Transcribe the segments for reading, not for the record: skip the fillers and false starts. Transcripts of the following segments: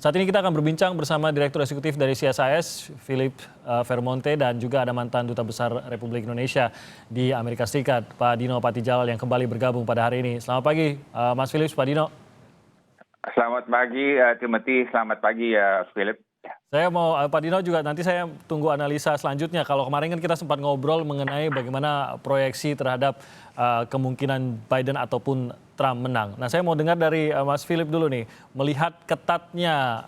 Saat ini kita akan berbincang bersama Direktur Eksekutif dari CSIS, Philip Vermonte, dan juga ada mantan Duta Besar Republik Indonesia di Amerika Serikat, Pak Dino Patijalal yang kembali bergabung pada hari ini. Selamat pagi, Mas Philip, Pak Dino. Selamat pagi, Timothy. Selamat pagi, Philip. Saya mau, Pak Dino juga nanti saya tunggu analisa selanjutnya. Kalau kemarin kan kita sempat ngobrol mengenai bagaimana proyeksi terhadap kemungkinan Biden ataupun Trump menang. Nah, saya mau dengar dari Mas Philip dulu nih, melihat ketatnya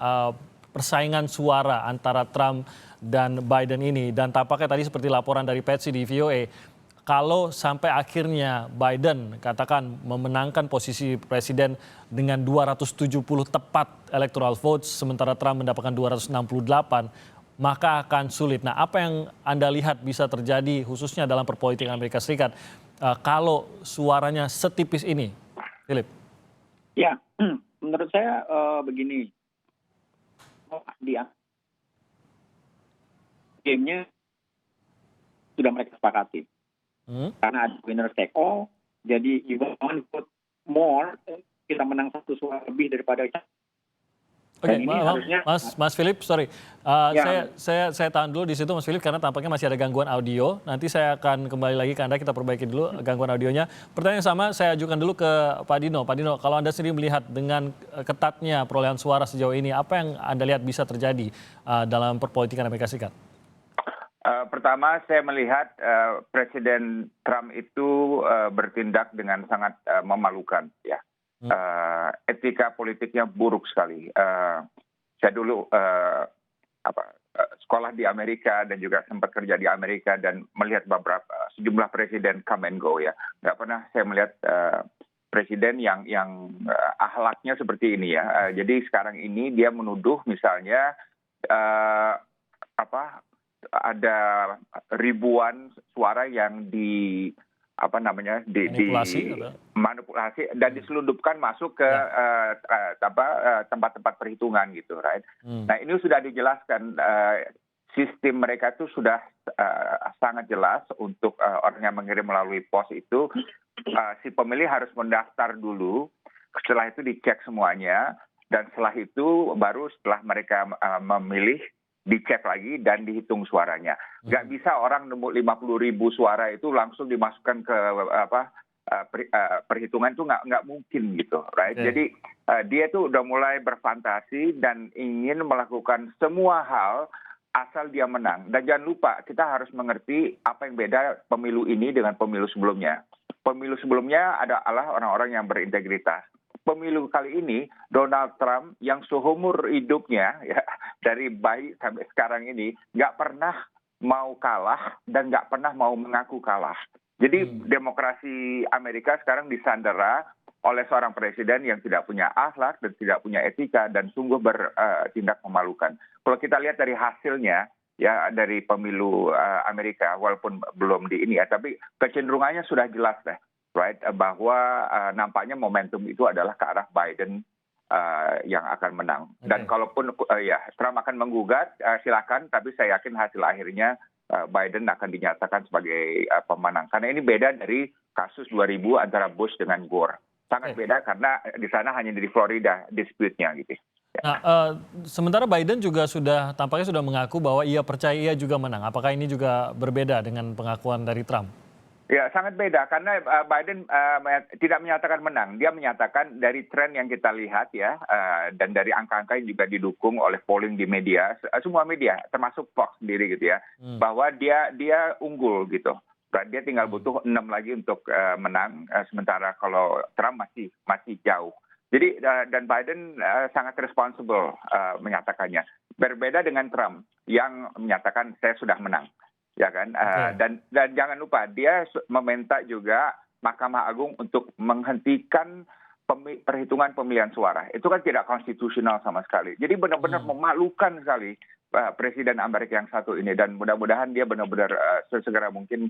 persaingan suara antara Trump dan Biden ini, dan tampaknya tadi seperti laporan dari Patsy di VOA, kalau sampai akhirnya Biden katakan memenangkan posisi presiden dengan 270 tepat electoral votes, sementara Trump mendapatkan 268, maka akan sulit. Nah, apa yang Anda lihat bisa terjadi khususnya dalam perpolitikan Amerika Serikat kalau suaranya setipis ini, Philip? Ya, menurut saya begini, gamenya sudah mereka sepakati. Karena ada winner take all, jadi you want to put more, kita menang satu suara lebih daripada. Oke, Mas Philip, sorry, saya tahan dulu di situ, Mas Philip, karena tampaknya masih ada gangguan audio. Nanti saya akan kembali lagi ke Anda, kita perbaiki dulu gangguan audionya. Pertanyaan yang sama saya ajukan dulu ke Pak Dino. Pak Dino, kalau Anda sendiri melihat dengan ketatnya perolehan suara sejauh ini, apa yang Anda lihat bisa terjadi dalam perpolitikan Amerika Serikat? Pertama, saya melihat Presiden Trump itu bertindak dengan sangat memalukan, ya. Etika politiknya buruk sekali. Saya dulu sekolah di Amerika dan juga sempat kerja di Amerika dan melihat sejumlah presiden come and go, ya. Nggak pernah saya melihat presiden yang akhlaknya seperti ini, ya. Jadi sekarang ini dia menuduh misalnya ada ribuan suara yang dimanipulasi dan diselundupkan masuk ke tempat-tempat perhitungan gitu, right? Nah, ini sudah dijelaskan, sistem mereka itu sudah sangat jelas untuk orang yang mengirim melalui pos itu, si pemilih harus mendaftar dulu, setelah itu dicek semuanya, dan setelah itu baru setelah mereka memilih dicek lagi dan dihitung suaranya. Nggak bisa orang nemu 50.000 suara itu langsung dimasukkan ke perhitungan, itu nggak mungkin gitu, right? Jadi dia itu udah mulai berfantasi dan ingin melakukan semua hal asal dia menang. Dan jangan lupa, kita harus mengerti apa yang beda pemilu ini dengan pemilu sebelumnya. Pemilu sebelumnya adalah orang-orang yang berintegritas. Pemilu kali ini, Donald Trump yang seumur hidupnya, ya, dari bayi sampai sekarang ini, nggak pernah mau kalah dan nggak pernah mau mengaku kalah. Jadi demokrasi Amerika sekarang disandera oleh seorang presiden yang tidak punya akhlak dan tidak punya etika dan sungguh bertindak memalukan. Kalau kita lihat dari hasilnya, ya, dari pemilu Amerika, walaupun belum di ini, ya, tapi kecenderungannya sudah jelas deh. Right, bahwa nampaknya momentum itu adalah ke arah Biden yang akan menang. Dan kalaupun Trump akan menggugat, silakan, tapi saya yakin hasil akhirnya Biden akan dinyatakan sebagai pemenang. Karena ini beda dari kasus 2000 antara Bush dengan Gore. Sangat beda karena di sana hanya di Florida dispute-nya gitu. Nah, sementara Biden juga tampaknya sudah mengaku bahwa ia percaya ia juga menang. Apakah ini juga berbeda dengan pengakuan dari Trump? Ya, sangat beda karena Biden tidak menyatakan menang. Dia menyatakan dari tren yang kita lihat, ya, dan dari angka-angka yang juga didukung oleh polling di media, semua media, termasuk Fox sendiri gitu, ya, bahwa dia unggul gitu. Dia tinggal butuh 6 lagi untuk menang, sementara kalau Trump masih jauh. Jadi dan Biden sangat responsible menyatakannya. Berbeda dengan Trump yang menyatakan saya sudah menang. Ya kan, dan jangan lupa dia meminta juga Mahkamah Agung untuk menghentikan perhitungan pemilihan suara. Itu kan tidak konstitusional sama sekali. Jadi benar-benar memalukan sekali Presiden Amerika yang satu ini, dan mudah-mudahan dia benar-benar sesegera mungkin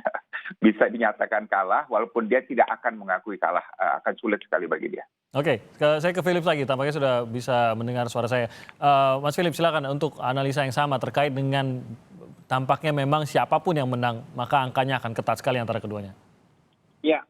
bisa dinyatakan kalah, walaupun dia tidak akan mengakui kalah, akan sulit sekali bagi dia. Oke, saya ke Philip lagi, tampaknya sudah bisa mendengar suara saya. Mas Philip, silakan untuk analisa yang sama terkait dengan tampaknya memang siapapun yang menang, maka angkanya akan ketat sekali antara keduanya. Ya,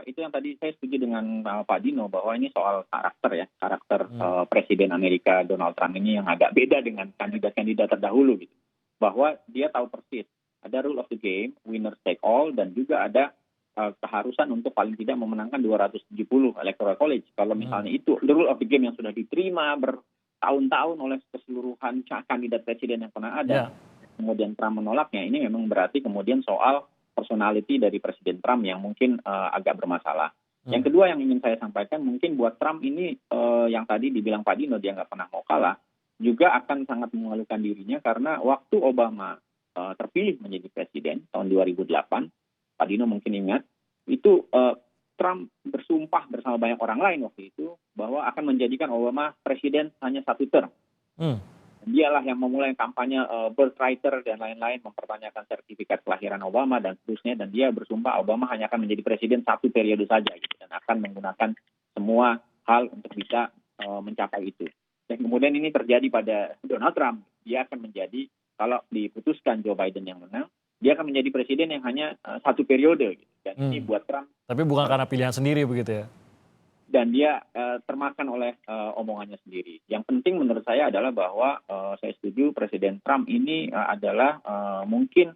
itu yang tadi saya setuju dengan Pak Dino bahwa ini soal karakter ya, karakter Presiden Amerika Donald Trump ini yang agak beda dengan kandidat-kandidat terdahulu gitu. Bahwa dia tahu persis ada rule of the game, winner take all, dan juga ada keharusan untuk paling tidak memenangkan 270 electoral college. Kalau misalnya itu the rule of the game yang sudah diterima bertahun-tahun oleh keseluruhan kandidat presiden yang pernah ada, kemudian Trump menolaknya, ini memang berarti kemudian soal personality dari Presiden Trump yang mungkin agak bermasalah. Yang kedua yang ingin saya sampaikan, mungkin buat Trump ini yang tadi dibilang Pak Dino dia nggak pernah mau kalah, juga akan sangat mengeluhkan dirinya karena waktu Obama terpilih menjadi presiden tahun 2008, Pak Dino mungkin ingat, itu Trump bersumpah bersama banyak orang lain waktu itu bahwa akan menjadikan Obama presiden hanya 1 term. Dialah yang memulai kampanye birthrighter dan lain-lain, mempertanyakan sertifikat kelahiran Obama dan seterusnya, dan dia bersumpah Obama hanya akan menjadi presiden 1 periode saja gitu, dan akan menggunakan semua hal untuk bisa mencapai itu. Dan kemudian ini terjadi pada Donald Trump. Dia akan menjadi, kalau diputuskan Joe Biden yang menang, dia akan menjadi presiden yang hanya 1 periode gitu. Dan ini buat Trump. Tapi bukan karena pilihan sendiri begitu ya? Dan dia termakan oleh omongannya sendiri. Yang penting menurut saya adalah bahwa saya setuju Presiden Trump ini adalah mungkin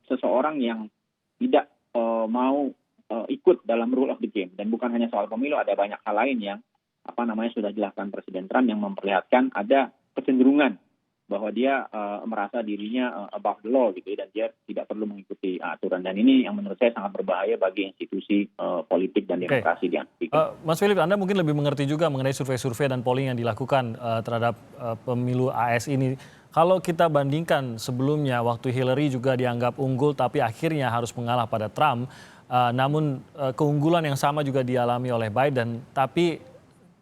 seseorang yang tidak mau ikut dalam rule of the game. Dan bukan hanya soal pemilu, ada banyak hal lain yang sudah dilakukan Presiden Trump yang memperlihatkan ada kecenderungan bahwa dia merasa dirinya above the law gitu, dan dia tidak perlu mengikuti aturan, dan ini yang menurut saya sangat berbahaya bagi institusi politik dan demokrasi di Amerika. Mas Philip, Anda mungkin lebih mengerti juga mengenai survei-survei dan polling yang dilakukan terhadap pemilu AS ini. Kalau kita bandingkan sebelumnya waktu Hillary juga dianggap unggul tapi akhirnya harus mengalah pada Trump, namun keunggulan yang sama juga dialami oleh Biden, tapi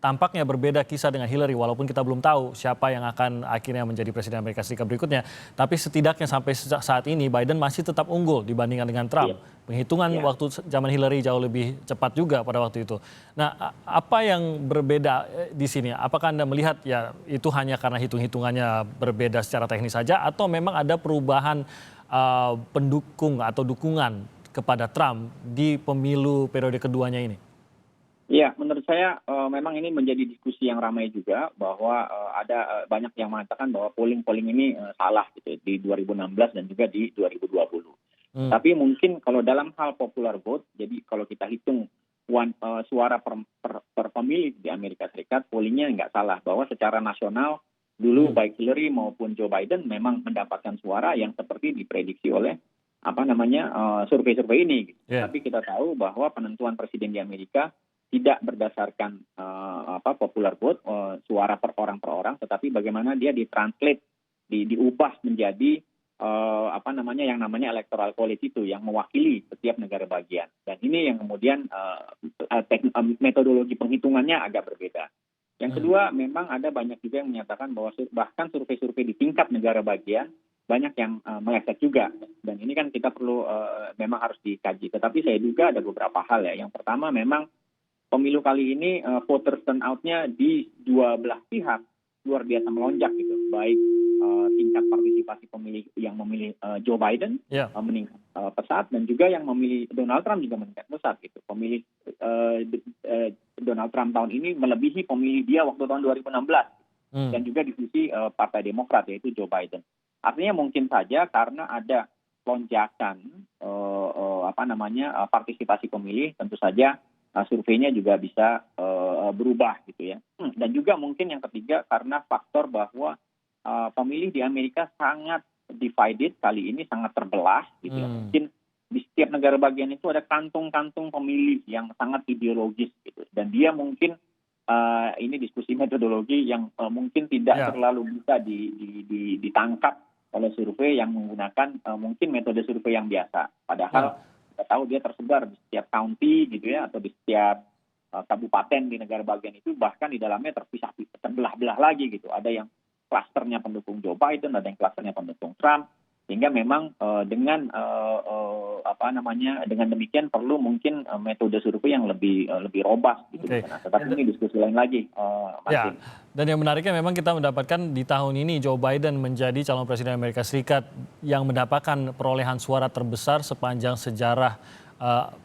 tampaknya berbeda kisah dengan Hillary, walaupun kita belum tahu siapa yang akan akhirnya menjadi Presiden Amerika Serikat berikutnya. Tapi setidaknya sampai saat ini Biden masih tetap unggul dibandingkan dengan Trump. Penghitungan waktu zaman Hillary jauh lebih cepat juga pada waktu itu. Nah, apa yang berbeda di sini? Apakah Anda melihat ya itu hanya karena hitung-hitungannya berbeda secara teknis saja, atau memang ada perubahan pendukung atau dukungan kepada Trump di pemilu periode keduanya ini? Ya, menurut saya memang ini menjadi diskusi yang ramai juga, bahwa ada banyak yang mengatakan bahwa polling ini salah gitu di 2016 dan juga di 2020. Tapi mungkin kalau dalam hal popular vote, jadi kalau kita hitung suara per pemilih di Amerika Serikat, pollingnya nggak salah, bahwa secara nasional dulu baik Hillary maupun Joe Biden memang mendapatkan suara yang seperti diprediksi oleh survei-survei ini. Tapi kita tahu bahwa penentuan presiden di Amerika tidak berdasarkan popular vote, suara per orang, tetapi bagaimana dia ditranslate, diubah menjadi yang namanya electoral college itu yang mewakili setiap negara bagian. Dan ini yang kemudian metodologi penghitungannya agak berbeda. Yang kedua, memang ada banyak juga yang menyatakan bahwa bahkan survei-survei di tingkat negara bagian banyak yang meleset juga. Dan ini kan kita perlu memang harus dikaji. Tetapi saya duga ada beberapa hal ya. Yang pertama, memang pemilu kali ini voter turnout-nya di dua belah pihak luar biasa melonjak gitu. Baik tingkat partisipasi pemilih yang memilih Joe Biden meningkat pesat, dan juga yang memilih Donald Trump juga meningkat pesat gitu. Pemilih Donald Trump tahun ini melebihi pemilih dia waktu tahun 2016 dan juga di sisi Partai Demokrat yaitu Joe Biden. Artinya mungkin saja karena ada lonjakan partisipasi pemilih, tentu saja surveinya juga bisa berubah gitu ya. Dan juga mungkin yang ketiga karena faktor bahwa pemilih di Amerika sangat divided kali ini, sangat terbelah gitu ya. Mungkin di setiap negara bagian itu ada kantung-kantung pemilih yang sangat ideologis gitu. Dan dia mungkin ini diskusi metodologi yang mungkin tidak terlalu bisa ditangkap oleh survei yang menggunakan mungkin metode survei yang biasa. Padahal kita tahu dia tersebar di setiap county gitu ya, atau di setiap kabupaten di negara bagian itu, bahkan di dalamnya terbelah-belah lagi gitu. Ada yang klasternya pendukung Joe Biden, ada yang klasternya pendukung Trump, sehingga memang dengan demikian perlu mungkin metode survei yang lebih robust gitu. Tetapi ini diskusi lain lagi. Dan yang menariknya memang kita mendapatkan di tahun ini Joe Biden menjadi calon presiden Amerika Serikat yang mendapatkan perolehan suara terbesar sepanjang sejarah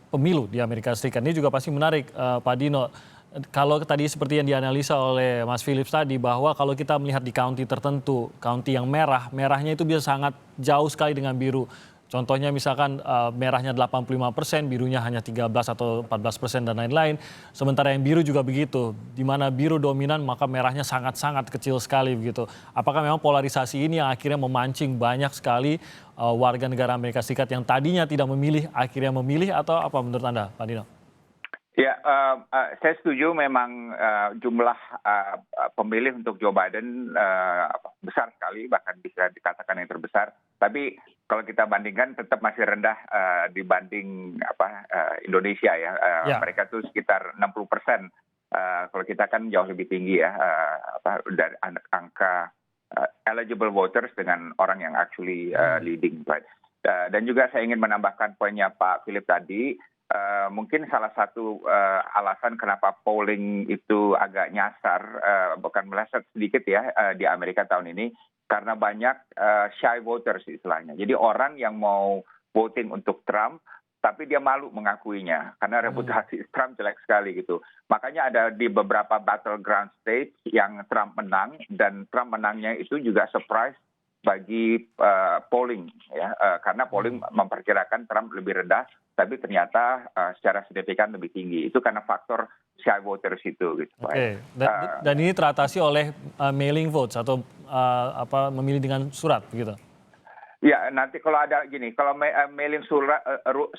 pemilu di Amerika Serikat. Ini juga pasti menarik, Pak Dino. Kalau tadi seperti yang dianalisa oleh Mas Philips tadi, bahwa kalau kita melihat di county tertentu, county yang merahnya itu bisa sangat jauh sekali dengan biru. Contohnya misalkan merahnya 85%, birunya hanya 13 atau 14% dan lain-lain. Sementara yang biru juga begitu. Di mana biru dominan maka merahnya sangat-sangat kecil sekali begitu. Apakah memang polarisasi ini yang akhirnya memancing banyak sekali warga negara Amerika Serikat yang tadinya tidak memilih akhirnya memilih, atau apa menurut Anda, Pak Dino? Ya, saya setuju memang jumlah pemilih untuk Joe Biden besar sekali, bahkan bisa dikatakan yang terbesar. Tapi kalau kita bandingkan tetap masih rendah dibanding Indonesia ya. Mereka tuh sekitar 60%. Kalau kita kan jauh lebih tinggi ya, dari angka eligible voters dengan orang yang actually leading. Right? Dan juga saya ingin menambahkan poinnya Pak Philip tadi. Mungkin salah satu alasan kenapa polling itu agak nyasar, bukan meleset sedikit ya di Amerika tahun ini, karena banyak shy voters istilahnya. Jadi orang yang mau voting untuk Trump, tapi dia malu mengakuinya karena reputasi Trump jelek sekali gitu. Makanya ada di beberapa battleground states yang Trump menang, dan Trump menangnya itu juga surprise bagi polling ya, karena polling memperkirakan Trump lebih rendah, tapi ternyata secara signifikan lebih tinggi. Itu karena faktor shy voters itu. Gitu. Oke. Dan ini teratasi oleh mailing votes atau memilih dengan surat, begitu? Ya, nanti kalau ada gini, kalau mailing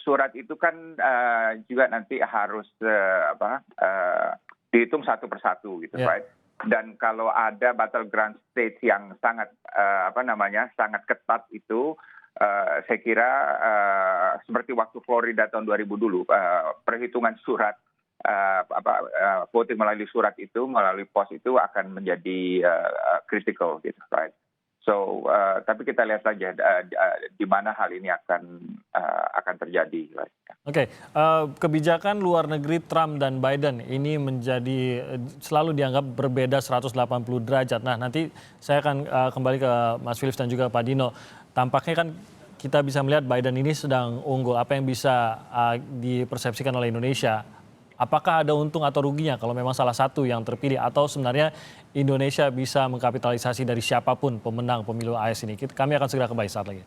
surat itu kan juga nanti harus dihitung satu persatu, gitu, right? Dan kalau ada battleground states yang sangat sangat ketat itu, saya kira seperti waktu Florida tahun 2000 dulu, perhitungan surat voting melalui surat itu, melalui pos itu akan menjadi critical, gitu, right? So, tapi kita lihat saja di mana hal ini akan terjadi. Right? Oke, kebijakan luar negeri Trump dan Biden ini menjadi selalu dianggap berbeda 180 derajat. Nah, nanti saya akan kembali ke Mas Philips dan juga Pak Dino. Tampaknya kan kita bisa melihat Biden ini sedang unggul. Apa yang bisa dipersepsikan oleh Indonesia? Apakah ada untung atau ruginya kalau memang salah satu yang terpilih, atau sebenarnya Indonesia bisa mengkapitalisasi dari siapapun pemenang pemilu AS ini? Kami akan segera kembali saat lagi.